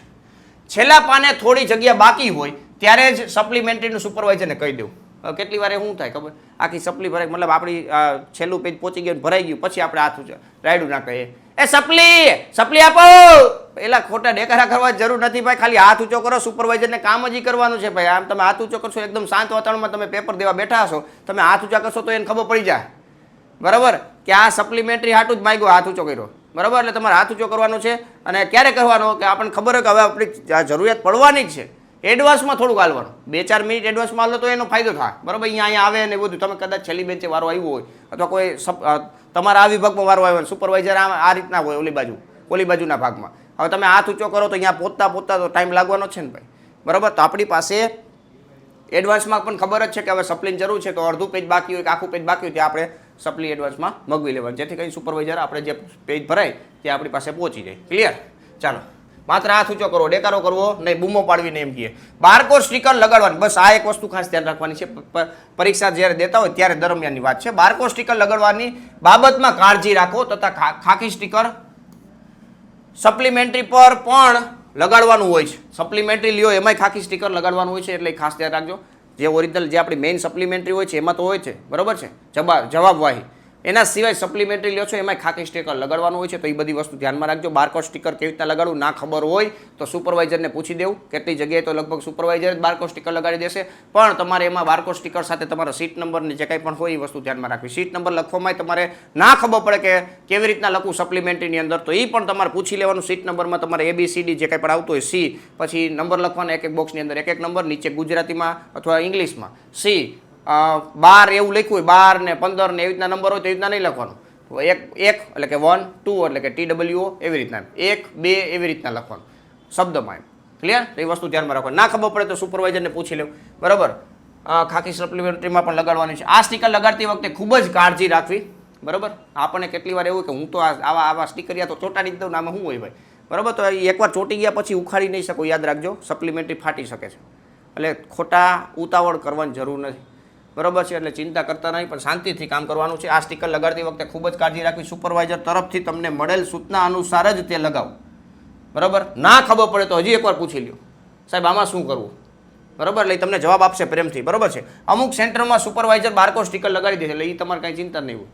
છેલ્લા પાને થોડી જગ્યા બાકી હોય ત્યારે જ સપ્લિમેન્ટરીનું સુપરવાઇઝરને કહી દેવું. કેટલી વાર શું થાય ખબર? આખી સપ્લી ભરાય, મતલબ આપણી છેલ્લું પેજ પહોંચી ગયું, ભરાઈ ગયું, પછી આપણે હાથ રાયડું ના કહીએ, એ સપ્લી આપો. એલા ખોટા ડેકારા કરવા જરૂર નથી ભાઈ, ખાલી હાથ ઊંચો કરો. સુપરવાઇઝરને કામ જ કરવાનું છે ભાઈ. આમ તમે હાથ ઊંચો કરશો, એકદમ શાંત વાતાવરણમાં તમે પેપર દેવા બેઠા હશો, તમે હાથ ઊંચા કરશો તો એને ખબર પડી જાય, બરાબર, કે આ સપ્લિમેન્ટરી હાટું જ માંગ્યો, હાથ ઊંચો કર્યો. બરાબર? એટલે તમારે હાથ ઊંચો કરવાનો છે. અને ક્યારે કરવાનો? કે આપણને ખબર હોય કે હવે આપણી જરૂરિયાત પડવાની જ છે. એડવાન્સમાં થોડુંક હાલવાનું, 2-4 મિનિટ એડવાન્સમાં હાલો તો એનો ફાયદો થાય. બરાબર? અહીંયા આવે ને બધું, તમે કદાચ છેલ્લી બેન્ચે વારો આવ્યો હોય અથવા કોઈ તમારા આ વિભાગમાં વારો આવ્યો, સુપરવાઇઝર આ રીતના હોય ઓલી બાજુના ભાગમાં, હવે તમે હાથ ઊંચો કરો તો અહીંયા પહોંચતા તો ટાઈમ લાગવાનો છે ને ભાઈ. બરાબર? તો આપણી પાસે એડવાન્સમાં પણ ખબર જ છે કે હવે સપ્લીની જરૂર છે, તો અડધું પેજ બાકી હોય કે આખું પેજ બાકી હોય ત્યાં આપણે સપ્લી એડવાન્સમાં મગવી લેવાનું, જેથી કરીને સુપરવાઇઝર આપણે જે પેજ ભરાય તે આપણી પાસે પહોંચી જાય. ક્લિયર? ચાલો, માત્ર હાથ ઊંચો કરવો, ડેકારો કરવો નહીં, બૂમો પાડવી નહીં એમ કહીએ. બારકોડ સ્ટીકર લગાડવાની, બસ આ એક વસ્તુ ખાસ ધ્યાન રાખવાની છે. પરીક્ષા જ્યારે દેતા હોય ત્યારે દરમિયાનની વાત છે. બારકોડ સ્ટીકર લગાડવાની બાબતમાં કાળજી રાખો તથા ખાકી સ્ટીકર સપ્લિમેન્ટરી પર પણ લગાડવાનું હોય છે. સપ્લિમેન્ટરી લ્યો એમાંય ખાકી સ્ટીકર લગાડવાનું હોય છે, એટલે ખાસ ધ્યાન રાખજો. જે ઓરિજિનલ જે આપણી મેઇન સપ્લિમેન્ટરી હોય છે એમાં તો હોય છે, બરાબર છે, જવાબવાહી. એના સિવાય સપ્લિમેન્ટરી લ્યો છો એમાં ખાકી સ્ટીકર લગાડવાનું હોય છે, તો એ બધી વસ્તુ ધ્યાનમાં રાખજો. બારકોડ સ્ટીકર કેવી રીતના લગાડવું ના ખબર હોય તો સુપરવાઇઝરને પૂછી દેવું. કેટલી જગ્યાએ તો લગભગ સુપરવાઇઝર જ બારકોડ સ્ટીકર લગાડી દેશે, પણ તમારે એમાં બારકોડ સ્ટીકર સાથે તમારા સીટ નંબરની જે કંઈ પણ હોય એ વસ્તુ ધ્યાનમાં રાખવી. સીટ નંબર લખવામાં તમારે ના ખબર પડે કે કેવી રીતના લખવું સપ્લિમેન્ટરીની અંદર, તો એ પણ તમારે પૂછી લેવાનું. સીટ નંબરમાં તમારે ABCD જે કંઈ પણ આવતું હોય, C, પછી નંબર લખવાના એક બોક્સની અંદર એક નંબર, નીચે ગુજરાતીમાં અથવા ઇંગ્લિશમાં C, 12 એવું લખ્યું હોય, 12 ને 15 ને એવી રીતના નંબર હોય તો એવી રીતના નહીં લખવાનું. એક એટલે કે 1, 2 એટલે કે TWO એવી રીતના, 1, 2 એવી રીતના લખવાનું શબ્દમાં. ક્લિયર? એ વસ્તુ ધ્યાનમાં રાખવાની. ના ખબર પડે તો સુપરવાઇઝરને પૂછી લેવું. બરાબર? ખાકી સપ્લિમેન્ટરીમાં પણ લગાડવાની છે. આ સ્ટીકર લગાડતી વખતે ખૂબ જ કાળજી રાખવી. બરાબર? આપણને કેટલી વાર એવું કે હું તો આવા સ્ટીકરિયા તો ચોંટાડી જ દઉં ને આમાં શું હોય ભાઈ. બરાબર? તો એકવાર ચોંટી ગયા પછી ઉખાડી નહીં શકો, યાદ રાખજો. સપ્લિમેન્ટરી ફાટી શકે છે, એટલે ખોટા ઉતાવળ કરવાની જરૂર નથી. બરાબર છે? એટલે ચિંતા કરતા નહીં, પણ શાંતિથી કામ કરવાનું છે. આ સ્ટીકર લગાડતી વખતે ખૂબ જ કાળજી રાખવી. સુપરવાઇઝર તરફથી તમને મળેલ સૂચના અનુસાર જ તે લગાવો. બરાબર? ના ખબર પડે તો હજી એકવાર પૂછી લ્યો, સાહેબ આમાં શું કરવું? બરાબર? એટલે તમને જવાબ આપશે પ્રેમથી. બરાબર છે? અમુક સેન્ટરમાં સુપરવાઇઝર બારકોડ સ્ટીકર લગાડી દે છે, એટલે એ તમારે કાંઈ ચિંતા નહીં હોય.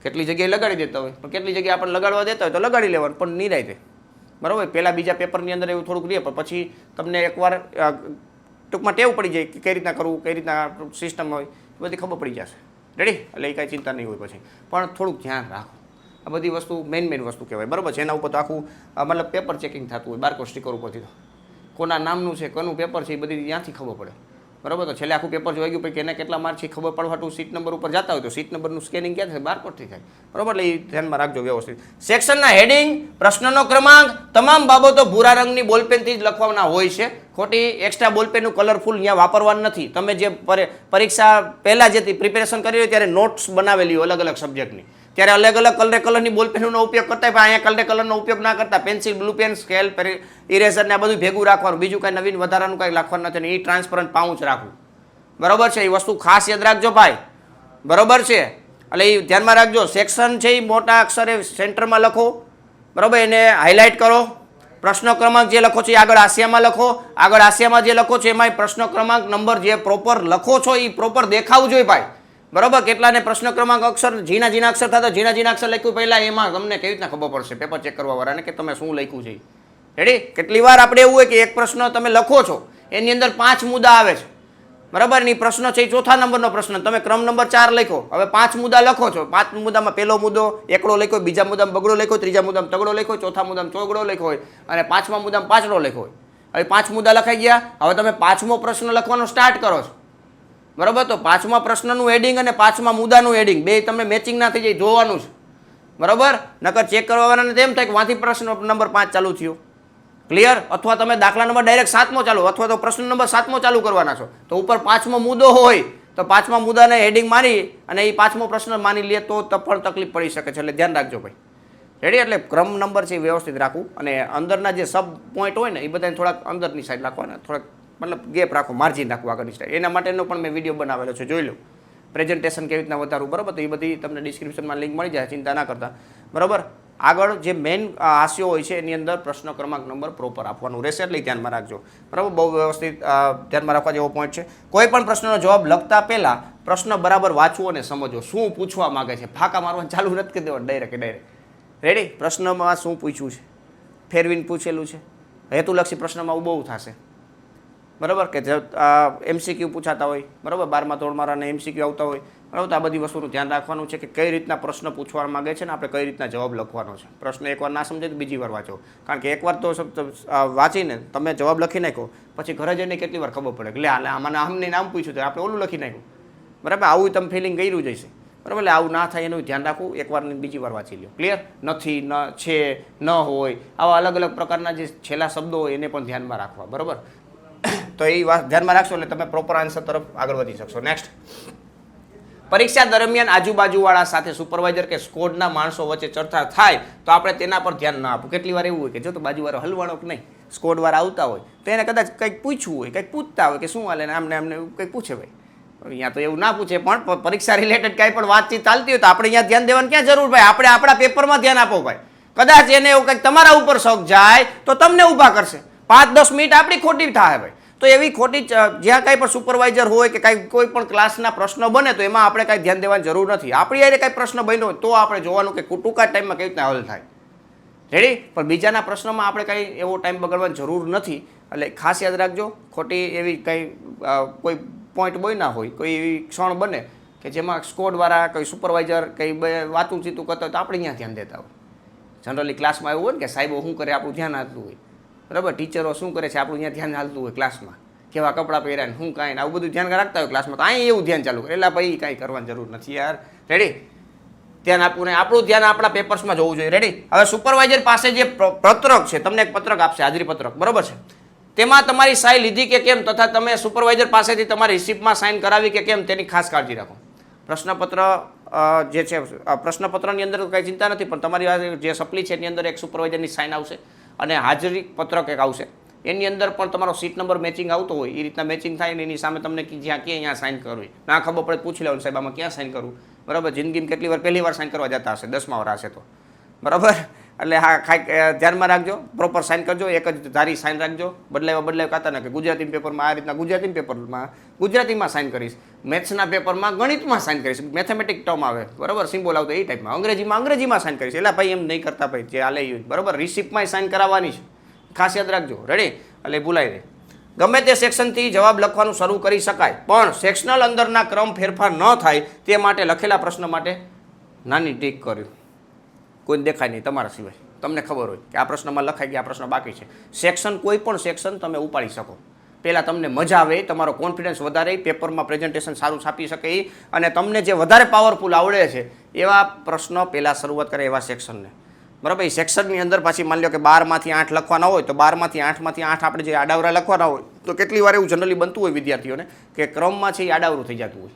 કેટલી જગ્યાએ લગાડી દેતા હોય, પણ કેટલી જગ્યાએ આપણે લગાડવા દેતા હોય તો લગાડી લેવાનું, પણ નિરાંતે. બરાબર? પહેલાં બીજા પેપરની અંદર એવું થોડુંક રહે, પણ પછી તમને એકવાર ટૂંકમાં ટેવ પડી જાય કે કઈ રીતના કરવું, કઈ રીતના સિસ્ટમ હોય, બધી ખબર પડી જશે. રેડી? એટલે એ કાંઈ ચિંતા નહીં હોય પછી, પણ થોડુંક ધ્યાન રાખો. આ બધી વસ્તુ મેઇન વસ્તુ કહેવાય. બરાબર છે? એના ઉપર તો આખું મતલબ પેપર ચેકિંગ થતું હોય બારકોડ સ્ટીકર ઉપરથી. તો કોના નામનું છે, કોનું પેપર છે, એ બધી ત્યાંથી ખબર પડે. બરાબર? તો છેલ્લે આખું પેપર જોઈ ગયું પછી એને કેટલા માર્ક છે ખબર પડવાટું સીટ નંબર ઉપર જતા હોય તો સીટ નંબરનું સ્કેનિંગ ક્યાં થાય? બારકોડથી થાય. બરાબર? એટલે એ ધ્યાનમાં રાખજો વ્યવસ્થિત. સેક્શનના હેડિંગ, પ્રશ્નનો ક્રમાંક, તમામ બાબતો ભૂરા રંગની બોલપેનથી જ લખવાના હોય છે. ખોટી એક્સ્ટ્રા બોલપેનનું કલરફુલ અહીંયા વાપરવાનું નથી. તમે જે પરીક્ષા પહેલાં જે પ્રિપેરેશન કરી હોય ત્યારે નોટ્સ બનાવેલી હોય અલગ અલગ સબ્જેક્ટની, ત્યારે અલગ અલગ કલરની બોલપેનનો ઉપયોગ કરતા હોય, અહીંયા કલરનો ઉપયોગ ના કરતા, pencil, blue pen, scale, eraser ને આ બધું ભેગું રાખવાનું, બીજું કાંઈ નવીન વધારાનું કાંઈ રાખવાનું નથી. અને એ ટ્રાન્સપરન્ટ પાઉચ રાખવું, બરોબર છે. એ વસ્તુ ખાસ યાદ રાખજો ભાઈ, બરોબર છે. એટલે એ ધ્યાનમાં રાખજો. સેક્શન છે એ મોટા અક્ષરે સેન્ટરમાં લખો, બરોબર, એને હાઇલાઇટ કરો. પ્રશ્ન ક્રમાંક જે લખો છો એ આગળ હાસ્યામાં લખો. આગળ હાસ્યામાં જે લખો છો એમાં પ્રશ્ન ક્રમાંક નંબર જે પ્રોપર લખો છો એ પ્રોપર દેખાવું જોઈએ ભાઈ, બરોબર. કેટલાને પ્રશ્ન ક્રમાંક અક્ષર ઝીણા અક્ષર થતા, ઝીણા અક્ષર લખ્યું પહેલા, એમાં તમને કેવી રીતના ખબર પડશે પેપર ચેક કરવા વાળાને કે તમે શું લખ્યું છે. રેડી? કેટલી વાર આપણે એવું હોય કે એક પ્રશ્ન તમે લખો છો એની અંદર 5 મુદ્દા આવે છે, બરાબર. એની પ્રશ્ન છે એ ચોથા નંબરનો પ્રશ્ન, તમે ક્રમ નંબર 4 લખો. હવે 5 મુદ્દા લખો છો, 5 મુદ્દામાં પહેલો મુદ્દો એકડો લખ્યો, બીજા મુદ્દામાં બગડો લખ્યો, ત્રીજા મુદ્દામાં તગડો લખ્યો, ચોથા મુદ્દામાં ચોગડો લખ્યો હોય અને 5મા મુદ્દામાં પાંચડો લખ્યો હોય. હવે 5 મુદ્દા લખાઈ ગયા. હવે તમે 5મો પ્રશ્ન લખવાનો સ્ટાર્ટ કરો છો, બરાબર. તો 5મા પ્રશ્નનું હેડિંગ અને 5મા મુદ્દાનું હેડિંગ બે તમને મેચિંગ ના થઈ જાય, જોવાનું છે, બરાબર. નકર ચેક કરવાના તેમ થાય કે વાંથી પ્રશ્ન નંબર 5 ચાલુ થયો, ક્લિયર. અથવા તમે દાખલા નંબર ડાયરેક્ટ 7મો ચાલુ, અથવા તો પ્રશ્ન નંબર 7મો ચાલુ કરવાના છો, તો ઉપર 5મો મુદ્દો હોય તો 5મા મુદ્દાને હેડિંગ મારી અને એ 5મો પ્રશ્ન માની લે તો પણ તકલીફ પડી શકે છે. એટલે ધ્યાન રાખજો ભાઈ, રેડી. એટલે ક્રમ નંબર છે એ વ્યવસ્થિત રાખવું અને અંદરના જે સબ પોઈન્ટ હોય ને એ બધાને થોડાક અંદરની સાઈડ રાખવાના, થોડાક મતલબ ગેપ રાખો, માર્જિન રાખવું આગળની સાઈડ. એના માટેનો પણ મેં વિડીયો બનાવેલો છે, જોઈ લો. પ્રેઝન્ટેશન કેવી રીતના વધારવું, બરાબર. તો એ બધી તમને ડિસ્ક્રિપ્શનમાં લિંક મળી જાય, ચિંતા ના કરતા, બરાબર. આગળ જે મેઇન હાસ્યો હોય છે એની અંદર પ્રશ્ન ક્રમાંક નંબર પ્રોપર આપવાનું રહેશે, એટલે ધ્યાનમાં રાખજો, બરાબર. બહુ વ્યવસ્થિત ધ્યાનમાં રાખવા જેવો પોઈન્ટ છે. કોઈ પણ પ્રશ્નનો જવાબ લખતા પહેલા પ્રશ્ન બરાબર વાંચવો અને સમજો શું પૂછવા માંગે છે. ફાંકા મારવાનું ચાલુ નથી કરી દેવાનું, ડાયરેક્ટ. રેડી? પ્રશ્નમાં શું પૂછ્યું છે, ફેરવીને પૂછેલું છે, હેતુલક્ષી પ્રશ્નમાં બહુ થશે, બરાબર. કે MCQ પૂછાતા હોય, બરાબર, 12મા ધોરણમાં MCQ આવતા હોય, બરાબર. તો આ બધી વસ્તુનું ધ્યાન રાખવાનું છે કે કઈ રીતના પ્રશ્ન પૂછવા માંગે છે ને આપણે કઈ રીતના જવાબ લખવાનો છે. પ્રશ્ન એકવાર ના સમજે તો બીજી વાર વાંચો, કારણ કે એકવાર તો વાંચીને તમે જવાબ લખી નાખો પછી ઘરે જઈને કેટલી વાર ખબર પડે કે લે આમાં આમને નામ પૂછ્યું તો આપણે ઓલું લખી નાખ્યું, બરાબર. આવું તમે ફિલિંગ કર્યું જશે, બરાબર. એટલે આવું ના થાય એનું ધ્યાન રાખવું. એકવાર ને બીજી વાર વાંચી લો, ક્લિયર. નથી, ન છે, ન હોય, આવા અલગ અલગ પ્રકારના જે છેલ્લા શબ્દો હોય એને પણ ધ્યાનમાં રાખવા, બરાબર. તો એ વાત ધ્યાનમાં રાખશો એટલે તમે પ્રોપર આન્સર તરફ આગળ વધી શકશો. નેક્સ્ટ, પરીક્ષા દરમિયાન આજુબાજુવાળા સાથે સુપરવાઇઝર કે સ્કોડના માણસો વચ્ચે ચર્ચા થાય તો આપણે તેના પર ધ્યાન ના આપવું. કેટલી વાર એવું હોય કે જો તો બાજુવાળો હલવાણો કે નહીં, સ્કોડવાળા આવતા હોય તો એને કદાચ કંઈક પૂછવું હોય, કંઈક પૂછતા હોય કે શું હાલે ને આમને કંઈક પૂછે ભાઈ. અહીંયા તો એવું ના પૂછે, પણ પરીક્ષા રિલેટેડ કાંઈ પણ વાતચીત ચાલતી હોય તો આપણે અહીંયા ધ્યાન દેવાની ક્યાં જરૂર ભાઈ. આપણે આપણા પેપરમાં ધ્યાન આપો ભાઈ. કદાચ એને એવું કંઈક તમારા ઉપર શક જાય તો તમને ઊભા કરશે, 5-10 મિનિટ આપણી ખોટી થાય ભાઈ. તો એવી ખોટી જ્યાં કાંઈ પણ સુપરવાઇઝર હોય કે કાંઈ કોઈ પણ ક્લાસના પ્રશ્નો બને તો એમાં આપણે કાંઈ ધ્યાન દેવાની જરૂર નથી. આપણી યારે કાંઈ પ્રશ્ન બન્યો હોય તો આપણે જોવાનું કે ટૂંકા ટાઈમમાં કેવી રીતના હલ થાય, રેડી. પણ બીજાના પ્રશ્નોમાં આપણે કાંઈ એવો ટાઈમ બગાડવાની જરૂર નથી. એટલે ખાસ યાદ રાખજો, ખોટી એવી કંઈ કોઈ પોઈન્ટ બન્યા હોય, કોઈ એવી ક્ષણ બને કે જેમાં સ્કોડવાળા કોઈ સુપરવાઇઝર કંઈ વાતું ચીતું કરતા હોય તો આપણે અહીંયા ધ્યાન દેતા હોય. જનરલી ક્લાસમાં એવું હોય ને કે સાહેબો શું કરે આપણું ધ્યાન આપતું હોય, બરાબર. ટીચરો શું કરે છે આપણું અહીંયા ધ્યાન હાલતું હોય ક્લાસમાં, કેવા કપડાં પહેર્યા ને શું કાંઈ આવું બધું ધ્યાન રાખતા હોય ક્લાસમાં, તો અહીં એવું ધ્યાન ચાલુ કરે. એટલે ભાઈ કાંઈ કરવાની જરૂર નથી યાર, રેડી. ધ્યાન આપવું ને આપણું ધ્યાન આપણા પેપર્સમાં જોવું જોઈએ, રેડી. હવે સુપરવાઇઝર પાસે જે પત્રક છે, તમને એક પત્રક આપશે, હાજરી પત્રક, બરાબર છે. તેમાં તમારી સાઇન લીધી કે કેમ તથા તમે સુપરવાઇઝર પાસેથી તમારી રિસિપ્ટમાં સાઇન કરાવી કે કેમ તેની ખાસ કાળજી રાખો. પ્રશ્નપત્ર જે છે, પ્રશ્નપત્રની અંદર કંઈ ચિંતા નથી, પણ તમારી જે સપ્લી છે એની અંદર એક સુપરવાઇઝરની સાઇન આવશે અને હાજરી પત્રક એક આવશે. એની અંદર પણ તમારો સીટ નંબર મેચિંગ આવતો હોય એ રીતના મેચિંગ થાય ને એની સામે તમને જ્યાં ક્યાં અહીંયા સાઇન કરવી ના ખબર પડે પૂછી લેવાનું, સાહેબ આમાં ક્યાં સાઇન કરવું, બરાબર. જિંદગીમાં કેટલી વાર પહેલી વાર સાઇન કરવા જતા હશે, 10મા વાર હશે તો, બરાબર. એટલે હા ખાઈ ધ્યાનમાં રાખજો, પ્રોપર સાઇન કરજો, એક જ ધારી સાઇન રાખજો. બદલાવ કાતા ના કે ગુજરાતી પેપરમાં આ રીતના ગુજરાતી પેપરમાં ગુજરાતીમાં સાઇન કરીશ, મેથ્સના પેપરમાં ગણિતમાં સાઇન કરીશ, મેથેમેટિક ટર્મ આવે, બરાબર, સિમ્બોલ આવતો એ ટાઈપમાં, અંગ્રેજીમાં સાઇન કરીશ. એટલે ભાઈ એમ નહીં કરતા ભાઈ, જે હાલે એ બરાબર. રિસિપ્ટમાં સાઇન કરાવવાની છે, ખાસ યાદ રાખજો, રેડી. એટલે ભૂલાય નહીં. ગમે તે સેક્શનથી જવાબ લખવાનું શરૂ કરી શકાય, પણ સેક્શનલ અંદરના ક્રમ ફેરફાર ન થાય તે માટે લખેલા પ્રશ્ન માટે નાની ટીક કર્યું, કોઈને દેખાય નહીં તમારા સિવાય, તમને ખબર હોય કે આ પ્રશ્નમાં લખાઈ ગયા, આ પ્રશ્ન બાકી છે. સેક્શન કોઈ પણ સેક્શન તમે ઉપાડી શકો. પહેલાં તમને મજા આવે, તમારો કોન્ફિડન્સ વધારે, પેપરમાં પ્રેઝન્ટેશન સારું છાપી શકે એ, અને તમને જે વધારે પાવરફુલ આવડે છે એવા પ્રશ્નો પહેલાં શરૂઆત કરે એવા સેક્શનને, બરાબર. એ સેક્શનની અંદર પાછી માની લો કે 12માંથી 8 લખવાના હોય તો 12માંથી 8 આપણે જે આડાવરા લખવાના હોય તો કેટલી વાર એવું જનરલી બનતું હોય વિદ્યાર્થીઓને કે ક્રમમાં છે એ આડાવરું થઈ જતું હોય,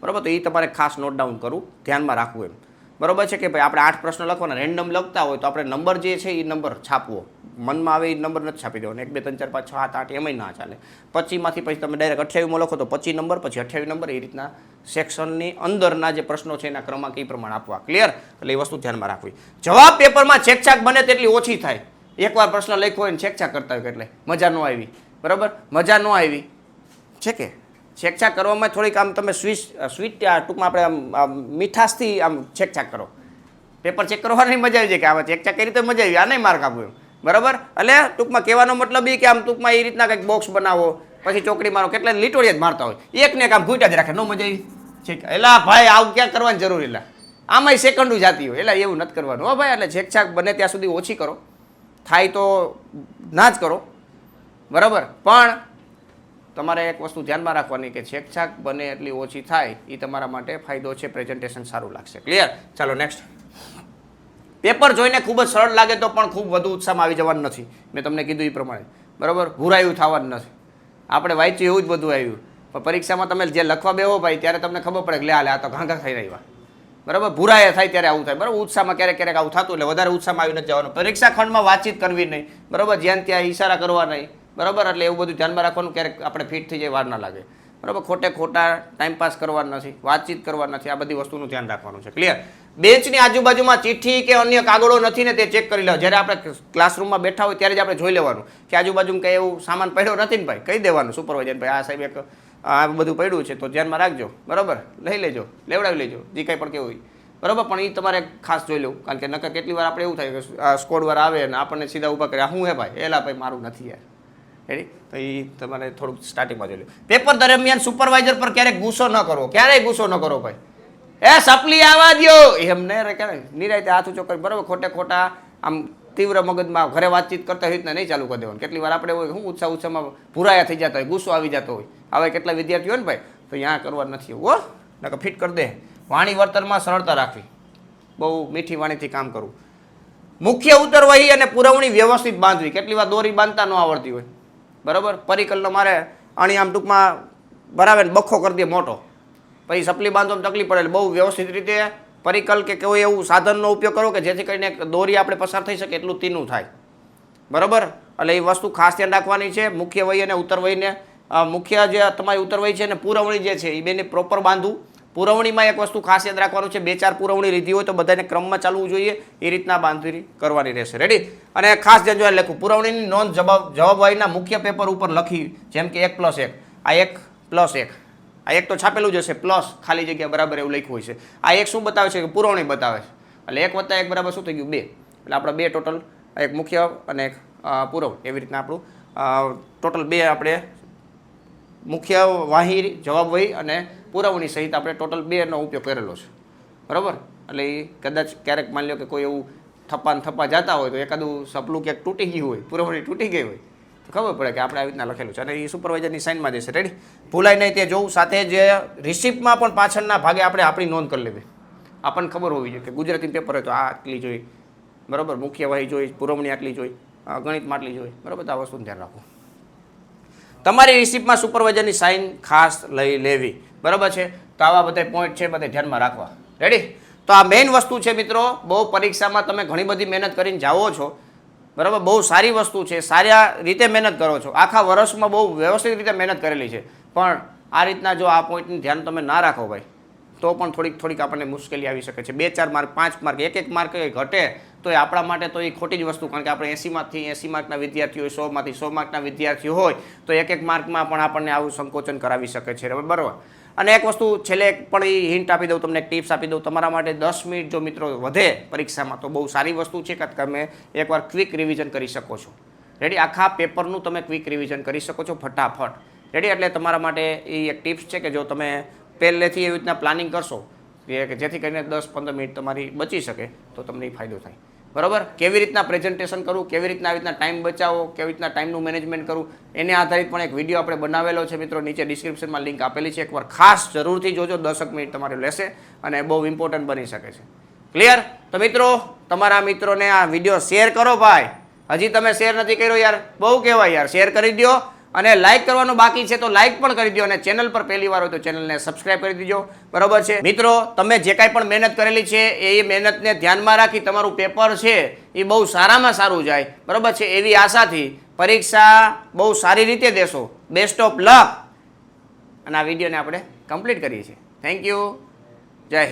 બરાબર. તો એ તમારે ખાસ નોટ ડાઉન કરવું, ધ્યાનમાં રાખવું એમ, બરોબર છે કે ભાઈ આપણે 8 પ્રશ્ન લખવાના, રેન્ડમ લખતા હોય તો આપણે નંબર જે છે એ નંબર છાપવો, મનમાં આવે એ નંબર નથી છાપી દેવાનો. 1 2 3 4 5 6 7 8 એમાંય ના ચાલે. 25માંથી પછી તમે ડાયરેક્ટ 28માં લખો તો 25 નંબર, પછી 28 નંબર, એ રીતના સેક્શનની અંદરના જે પ્રશ્નો છે એના ક્રમાંક એ પ્રમાણે આપવા. ક્લિયર? એટલે એ વસ્તુ ધ્યાનમાં રાખવી. જવાબ પેપરમાં છેકછાક બને તેટલી ઓછી થાય. એકવાર પ્રશ્ન લખ્યો હોય ને છેકછાક કરતા હોય એટલે મજા ન આવી, બરાબર? મજા ન આવી છે કે છેકછાક કરવામાં થોડીક આમ તમે સ્વીટ ટૂંકમાં આપણે આમ મીઠાશથી આમ છેકછાક કરો. પેપર ચેક કરવાની મજા આવી જાય કે આમાં છેકછાક કરી તો મજા આવી, આ નહીં માર્ક આપવું, બરાબર? એટલે ટૂંકમાં કહેવાનો મતલબ એ કે આમ ટૂંકમાં એ રીતના કંઈક બોક્સ બનાવો, પછી ચોકડી મારો, કેટલા લીટોડિયા જ મારતા હોય, એકને એક આમ ઘૂંટા જ રાખે, ન મજા આવી છે. એલા ભાઈ આવું ક્યાં કરવાની જરૂર, એટલે આમાંય સેકન્ડો જાતી હોય, એટલે એવું નથી કરવાનું હો ભાઈ. એટલે છેકછાક બને ત્યાં સુધી ઓછી કરો, થાય તો ના જ કરો, બરાબર? પણ તમારે એક વસ્તુ ધ્યાનમાં રાખવાની કે છેકછાક બને એટલી ઓછી થાય એ તમારા માટે ફાયદો છે, પ્રેઝન્ટેશન સારું લાગશે. ક્લિયર? ચાલો નેક્સ્ટ. પેપર જોઈને ખૂબ જ સરળ લાગે તો પણ ખૂબ વધુ ઉત્સાહમાં આવી જવાનું નથી. મેં તમને કીધું એ પ્રમાણે, બરાબર? ભૂરાયું થવાનું નથી. આપણે વાંચ્યું એવું જ બધું આવ્યું, પણ પરીક્ષામાં તમે જે લખવા બેહો ભાઈ ત્યારે તમને ખબર પડે કે લે આ તો ઘાંઘા થઈ રહ્યા, બરાબર? ભૂરાયા થાય ત્યારે આવું થાય, બરાબર? ઉત્સાહમાં ક્યારેક ક્યારેક આવું થતું, એટલે વધારે ઉત્સાહમાં આવી નથી જવાનું. પરીક્ષા ખંડમાં વાતચીત કરવી નહીં, બરાબર? જ્યાં ત્યાં ઈશારા કરવા નહીં, બરાબર? એટલે એવું બધું ધ્યાનમાં રાખવાનું, ક્યારેક આપણે ફિટ થઈ જાય વાર ના લાગે, બરાબર? ખોટા ટાઈમપાસ કરવા નથી, વાતચીત કરવા નથી, આ બધી વસ્તુનું ધ્યાન રાખવાનું છે. ક્લિયર? બેન્ચની આજુબાજુમાં ચિઠ્ઠી કે અન્ય કાગળો નથી ને તે ચેક કરી લો. જ્યારે આપણે ક્લાસરૂમમાં બેઠા હોય ત્યારે જ આપણે જોઈ લેવાનું કે આજુબાજુમાં કંઈ એવું સામાન પડ્યો નથી ને ભાઈ, કહી દેવાનું સુપરવાઇઝર, ભાઈ આ સાહેબ એક આ બધું પડ્યું છે તો ધ્યાનમાં રાખજો, બરાબર? લઈ લેજો, લેવડાવી લેજો, જે કંઈ પણ કેવું હોય, બરાબર? પણ એ તમારે ખાસ જોઈ લેવું, કારણ કે નકર કેટલી વાર આપણે એવું થાય કે સ્કોડવાર આવે અને આપણને સીધા ઊભા કરે, શું હે ભાઈ, એલા ભાઈ મારું નથી યાર, રેડી? તો એ તમારે થોડુંક સ્ટાર્ટિંગમાં જોઈ લો. પેપર દરમિયાન સુપરવાઇઝર પર ક્યારેક ગુસ્સો ન કરો, ક્યારેય ગુસ્સો ન કરો ભાઈ. એ સપ્લી આવવા દો એમ નહીં, ક્યારે નિરાયતે હાથ ઊંચો કરી, બરાબર? ખોટા આમ તીવ્ર મગજમાં ઘરે વાતચીત કરતા હોય રીતના નહીં ચાલુ કરી દેવાનું. કેટલી વાર આપણે હોય શું ઉત્સાહમાં ભૂરાયા થઈ જતા હોય, ગુસ્સો આવી જતો હોય. હવે કેટલા વિદ્યાર્થીઓ ને ભાઈ, તો અહીંયા કરવા નથી હો, નકર ફિટ કરી દે. વાણી વર્તનમાં સરળતા રાખવી, બહુ મીઠી વાણીથી કામ કરવું. મુખ્ય ઉત્તરવહી અને પુરવણી વ્યવસ્થિત બાંધવી. કેટલી વાર દોરી બાંધતા ન આવડતી હોય, બરાબર? પરિકલનો મારે અણી આમ ટૂંકમાં બરાબર બખો કરી દે મોટો, પછી સપલી બાંધવામાં તકલીફ પડે, એટલે બહુ વ્યવસ્થિત રીતે પરિકલ કે કોઈ એવું સાધનનો ઉપયોગ કરો કે જેથી કરીને દોરી આપણે પસાર થઈ શકે એટલું તીનું થાય, બરાબર? એટલે એ વસ્તુ ખાસ ધ્યાન રાખવાની છે. મુખ્ય વય અને ઉત્તરવયને, મુખ્ય જે તમારી ઉત્તરવય છે અને પુરવણી જે છે એ બેને પ્રોપર બાંધવું. પુરવણીમાં એક વસ્તુ ખાસ યાદ રાખવાનું છે, 2-4 પુરવણી લીધી હોય તો બધાને ક્રમમાં ચાલવું જોઈએ, એ રીતના બાંધણી કરવાની રહેશે. રેડી? અને ખાસ ધ્યાન જોઈને લખવું, પુરવણીની નોંધ જવાબવારીના મુખ્ય પેપર ઉપર લખી, જેમ કે 1+1, આ 1+1, આ 1 તો છાપેલું જ હશે, પ્લસ ખાલી જગ્યા બરાબર એવું લખ્યું હોય છે. આ 1 શું બતાવે છે કે પુરવણી બતાવે છે, એટલે 1 + 1 બરાબર શું થઈ ગયું 2, એટલે આપણા 2 ટોટલ, એક મુખ્ય અને એક પુરવણી, એવી રીતના આપણું ટોટલ 2 આપણે મુખ્ય વાહી, જવાબવાહી અને પુરવણી સહિત આપણે ટોટલ 2નો ઉપયોગ કરેલો છે, બરાબર? એટલે એ કદાચ ક્યારેક માની લો કે કોઈ એવું થપ્પા જતા હોય તો એકાદું સપલું ક્યાંક તૂટી ગયું હોય, પુરવણી તૂટી ગઈ હોય તો ખબર પડે કે આપણે આવી રીતના લખેલું છે, અને એ સુપરવાઇઝરની સાઇનમાં જશે. રેડી? ભૂલાય નહીં તે જોવું. સાથે જે રિસિપ્ટમાં પણ પાછળના ભાગે આપણે આપણી નોંધ કરી લેવી. આપણને ખબર હોવી જોઈએ કે ગુજરાતી પેપર હોય તો આ આટલી જોઈ, બરાબર? મુખ્ય વાહી જોઈ, પુરવણી આટલી જોઈ, ગણિતમાં આટલી જોઈ, બરાબર? તો આ વસ્તુનું ધ્યાન રાખવું. તમારી રિસિપ્ટમાં સુપરવાઇઝરની સાઇન ખાસ લઈ લેવી, બરાબર છે? તો આવા બધા પોઈન્ટ છે, બધા ધ્યાનમાં રાખવા. રેડી? તો આ મેઇન વસ્તુ છે મિત્રો. બહુ પરીક્ષામાં તમે ઘણી બધી મહેનત કરીને જાઓ છો, બરાબર? બહુ સારી વસ્તુ છે, સારી રીતે મહેનત કરો છો, આખા વર્ષમાં બહુ વ્યવસ્થિત રીતે મહેનત કરેલી છે, પણ આ રીતના જો આ પોઈન્ટનું ધ્યાન તમે ના રાખો ભાઈ તો પણ થોડીક આપણને મુશ્કેલી આવી શકે છે. 2-4 માર્ક, 5 માર્ક, એક માર્ક ઘટે તો એ આપણા માટે તો એ ખોટી જ વસ્તુ, કારણ કે આપણે 80 માર્કના વિદ્યાર્થીઓ હોય, 100માંથી 100 માર્કના વિદ્યાર્થીઓ હોય તો એક માર્કમાં પણ આપણને આવું સંકોચન કરાવી શકે છે, બરાબર? અને એક વસ્તુ છેલ્લે પણ એ હિન્ટ આપી દઉં તમને, એક ટિપ્સ આપી દઉં, તમારા માટે 10 મિનિટ જો મિત્રો વધે પરીક્ષામાં તો બહુ સારી વસ્તુ છે કે તમે એકવાર ક્વિક રિવિઝન કરી શકો છો. રેડી? આખા પેપરનું તમે ક્વિક રિવિઝન કરી શકો છો ફટાફટ. રેડી? એટલે તમારા માટે એ એક ટિપ્સ છે કે જો તમે પહેલેથી એવી રીતના પ્લાનિંગ કરશો કે જેથી કરીને 10-15 મિનિટ તમારી બચી શકે તો તમને એ ફાયદો થાય, બરાબર? કેવી રીતના પ્રેઝન્ટેશન કરવું, કેવી રીતના આવી રીતના ટાઈમ બચાવો, કેવી રીતના ટાઈમનું મેનેજમેન્ટ કરવું, એને આધારિત પણ એક વિડીયો આપણે બનાવેલો છે મિત્રો, નીચે ડિસ્ક્રિપ્શનમાં લિંક આપેલી છે, એકવાર ખાસ જરૂરથી જોજો. 10 મિનિટ તમારે લેશે અને બહુ ઇમ્પોર્ટન્ટ બની શકે છે. ક્લિયર? તો મિત્રો તમારા મિત્રોને આ વિડીયો શેર કરો ભાઈ. હજી તમે શેર નથી કર્યો યાર, બહુ કહેવાય યાર, શેર કરી દો. અને લાઇક કરવાનું બાકી છે તો લાઇક પણ કરી દો અને ચેનલ પર પહેલી વાર હોય તો ચેનલને સબસ્ક્રાઇબ કરી દીજો. બરોબર છે મિત્રો, તમે જે કાંઈ પણ મહેનત કરેલી છે એ મહેનતને ધ્યાનમાં રાખી તમારું પેપર છે એ બહુ સારામાં સારું જાય. બરોબર છે, એવી આશાથી પરીક્ષા બહુ સારી રીતે દેશો. Best of luck. અને આ વિડીયોને આપણે કમ્પ્લીટ કરીએ છીએ. Thank you. જય હિન્દ.